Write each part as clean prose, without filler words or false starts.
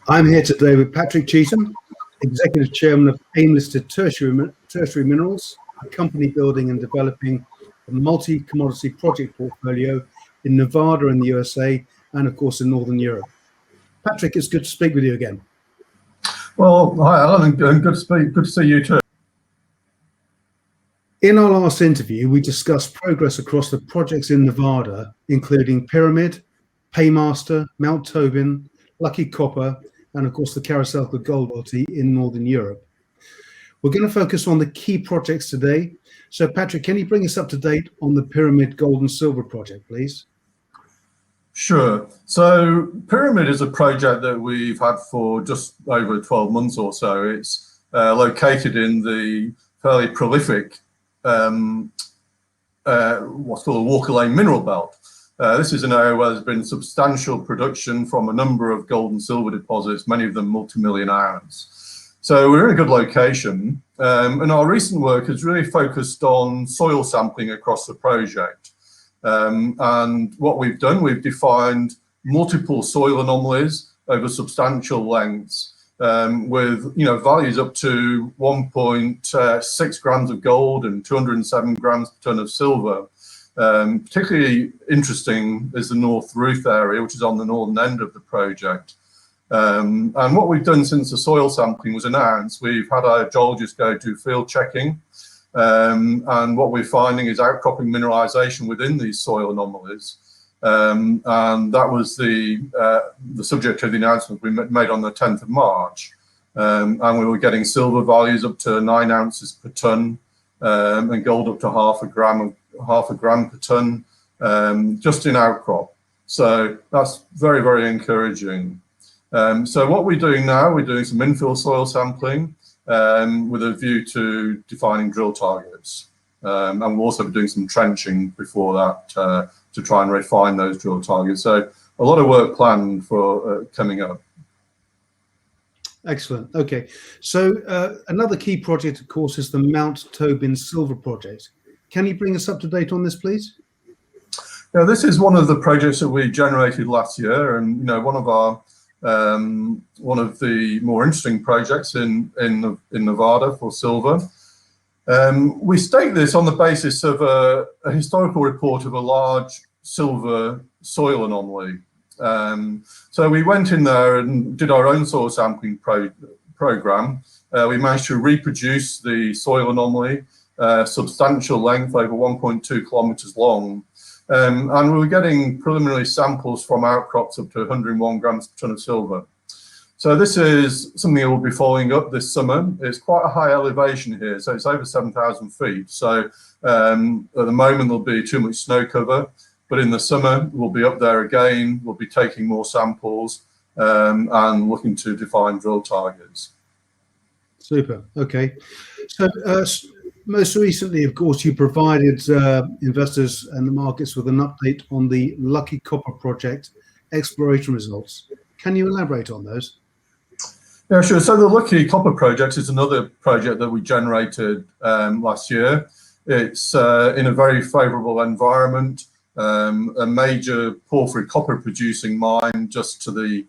I'm here today with Patrick Cheetham, Executive Chairman of AIM-listed Tertiary Minerals, a company building and developing a multi-commodity project portfolio in Nevada in the USA and, of course, in Northern Europe. Patrick, it's good to speak with you again. Well, hi, Alan, and good to see you too. In our last interview, we discussed progress across the projects in Nevada, including Pyramid, Paymaster, Mount Tobin, Lucky Copper, and of course the Karosaka gold royalty in Northern Europe. We're going to focus on the key projects today. So Patrick, can you bring us up to date on the Pyramid gold and silver project, please? Sure. So Pyramid is a project that we've had for just over 12 months or so. It's located in the fairly prolific what's called a Walker-Lane mineral belt. This is an area where there's been substantial production from a number of gold and silver deposits, many of them multi-million ounce. So we're in a good location, and our recent work has really focused on soil sampling across the project. And what we've done, we've defined multiple soil anomalies over substantial lengths, with values up to 1.6 grams of gold and 207 grams per ton of silver. Particularly interesting is the North Ruth area, which is on the northern end of the project. And what we've done since the soil sampling was announced, we've had our geologists go do field checking. And what we're finding is outcropping mineralisation within these soil anomalies. And that was the subject of the announcement we made on the 10th of March. And we were getting silver values up to 9 ounces per ton, and gold up to half a gram per ton, just in outcrop. So that's very, very encouraging. So what we're doing now, we're doing some infill soil sampling with a view to defining drill targets. And we'll also be doing some trenching before that to try and refine those drill targets. So a lot of work planned for coming up. Excellent. Okay. So another key project, of course, is the Mount Tobin Silver project. Can you bring us up to date on this, please? Yeah, this is one of the projects that we generated last year, and one of the more interesting projects in Nevada for silver. We staked this on the basis of a historical report of a large silver soil anomaly. So we went in there and did our own soil sampling program. We managed to reproduce the soil anomaly, substantial length, over 1.2 kilometers long. And we were getting preliminary samples from outcrops up to 101 grams per ton of silver. So this is something that we'll be following up this summer. It's quite a high elevation here, so it's over 7,000 feet. So at the moment there'll be too much snow cover, but in the summer we'll be up there again. We'll be taking more samples and looking to define drill targets. Super. Okay. So most recently, of course, you provided investors and the markets with an update on the Lucky Copper project exploration results. Can you elaborate on those? Yeah, sure. So the Lucky Copper project is another project that we generated last year. It's in a very favourable environment, a major porphyry copper producing mine just to the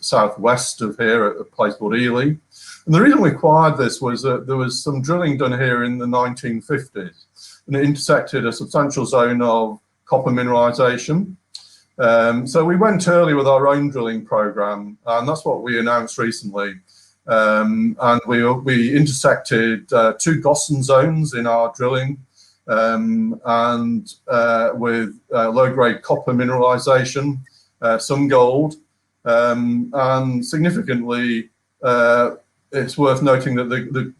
southwest of here at a place called Ely. And the reason we acquired this was that there was some drilling done here in the 1950s, and it intersected a substantial zone of copper mineralisation. So we went early with our own drilling program, and that's what we announced recently. And we intersected 2 gossan zones in our drilling, and with low-grade copper mineralisation, some gold, and significantly, it's worth noting that the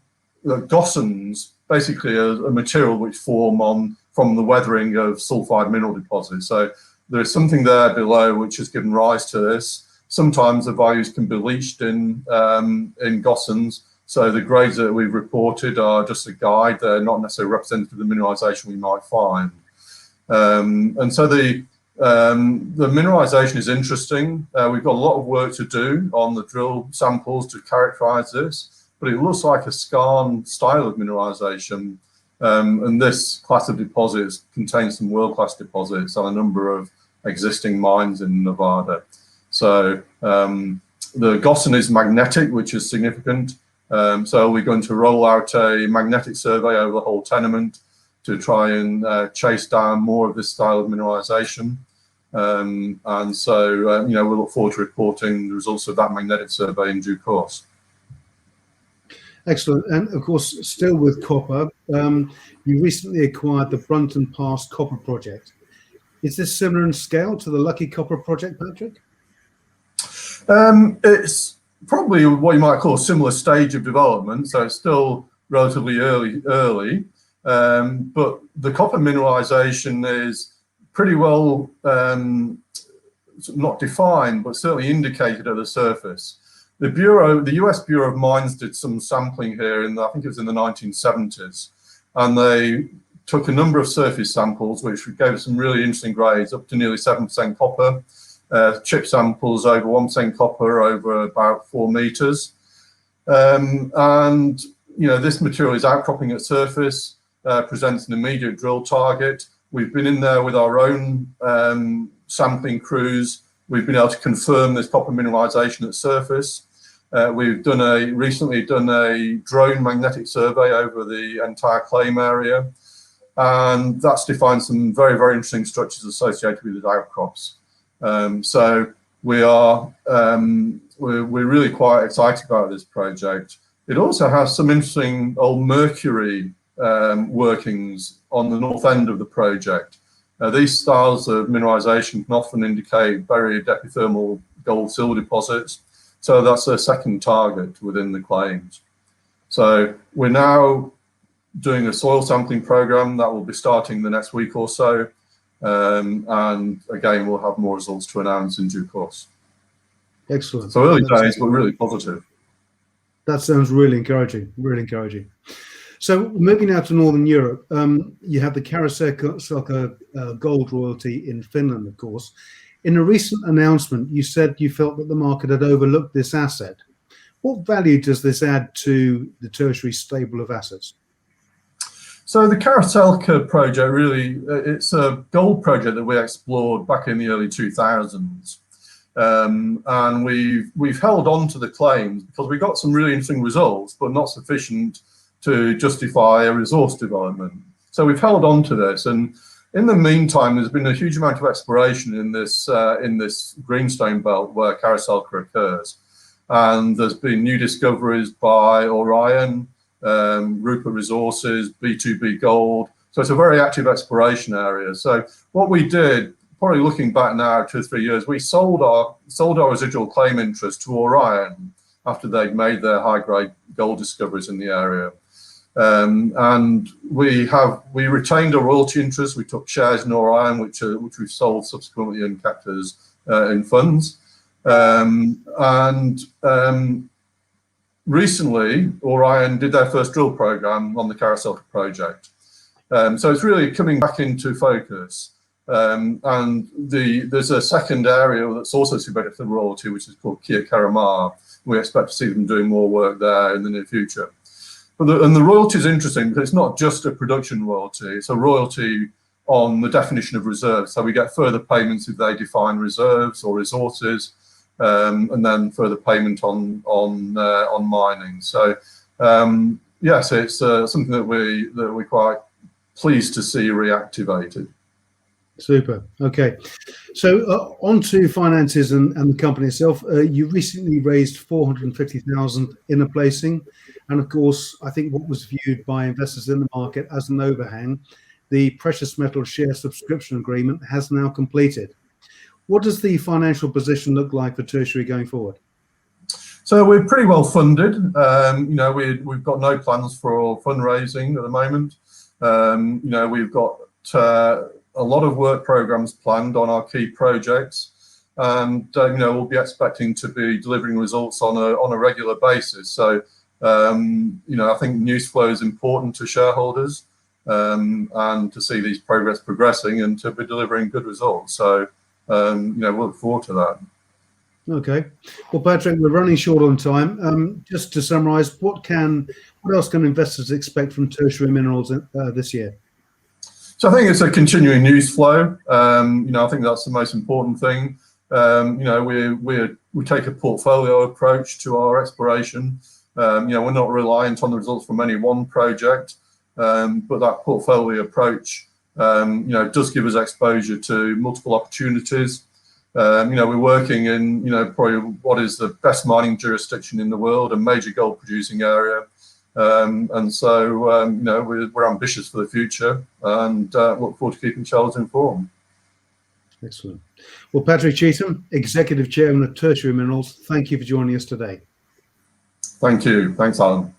gossans basically are a material which form from the weathering of sulfide mineral deposits. So there is something there below which has given rise to this. Sometimes the values can be leached in gossans. So the grades that we've reported are just a guide. They're not necessarily representative of the mineralisation we might find. And so the mineralisation is interesting. We've got a lot of work to do on the drill samples to characterise this, but it looks like a skarn-style of mineralisation. And this class of deposits contains some world-class deposits on a number of existing mines in Nevada. So the gossan is magnetic, which is significant. So we're going to roll out a magnetic survey over the whole tenement to try and chase down more of this style of mineralisation. And so, we look forward to reporting the results of that magnetic survey in due course. Excellent. And of course, still with copper, you recently acquired the Brunton Pass copper project. Is this similar in scale to the Lucky Copper project, Patrick? It's probably what you might call a similar stage of development, so it's still relatively early. But the copper mineralisation is pretty well not defined, but certainly indicated at the surface. The US Bureau of Mines did some sampling here I think it was in the 1970s, and they took a number of surface samples, which gave us some really interesting grades, up to nearly 7% copper, chip samples over 1% copper over about 4 meters. And, this material is outcropping at surface, presents an immediate drill target. We've been in there with our own sampling crews. We've been able to confirm this copper mineralisation at surface. We've recently done a drone magnetic survey over the entire claim area, and that's defined some very, very interesting structures associated with the outcrops. So we're really quite excited about this project. It also has some interesting old mercury workings on the north end of the project. These styles of mineralisation can often indicate buried epithermal gold-silver deposits, so that's a second target within the claims. So we're now doing a soil sampling program that will be starting the next week or so, and again, we'll have more results to announce in due course. Excellent. So early days, but really positive. That sounds really encouraging, really encouraging. So moving now to Northern Europe, you have the karosaka gold royalty in Finland, of course. In a recent announcement, you said you felt that the market had overlooked this asset. What value does this add to the tertiary stable of assets? So the karosaka project, really, it's a gold project that we explored back in the early 2000s. And we've held on to the claims because we got some really interesting results, but not sufficient to justify a resource development. So we've held on to this, and in the meantime, there's been a huge amount of exploration in this greenstone belt where karosaka occurs, and there's been new discoveries by Orion, Rupert Resources, B2B Gold. So it's a very active exploration area. So what we did, probably looking back now 2 or 3 years, we sold our residual claim interest to Orion after they'd made their high-grade gold discoveries in the area. And we retained a royalty interest. We took shares in Orion, which we've sold subsequently and kept as in funds. Recently, Orion did their first drill program on the karosaka project. So it's really coming back into focus. And there's a second area that's also to benefit the royalty, which is called Kia. We expect to see them doing more work there in the near future. But the royalty is interesting because it's not just a production royalty, it's a royalty on the definition of reserves. So we get further payments if they define reserves or resources, and then further payment on mining. So yes, it's something that we're quite pleased to see reactivated. Super. Okay. So on to finances and the company itself. You recently raised 450,000 in a placing. And of course, I think what was viewed by investors in the market as an overhang, the precious metal share subscription agreement has now completed. What does the financial position look like for Tertiary going forward? So we're pretty well funded. We've got no plans for fundraising at the moment. We've got a lot of work programs planned on our key projects, and we'll be expecting to be delivering results on a regular basis. So I think news flow is important to shareholders, and to see these progress progressing and to be delivering good results. So we'll look forward to that. Okay. Well, Patrick, we're running short on time. Just to summarize, what else can investors expect from Tertiary Minerals this year? So I think it's a continuing news flow. I think that's the most important thing. we take a portfolio approach to our exploration. We're not reliant on the results from any one project, but that portfolio approach, does give us exposure to multiple opportunities. We're working in, probably what is the best mining jurisdiction in the world, a major gold producing area. And so, we're ambitious for the future and look forward to keeping Charles informed. Excellent. Well, Patrick Cheetham, Executive Chairman of Tertiary Minerals, thank you for joining us today. Thank you. Thanks, Alan.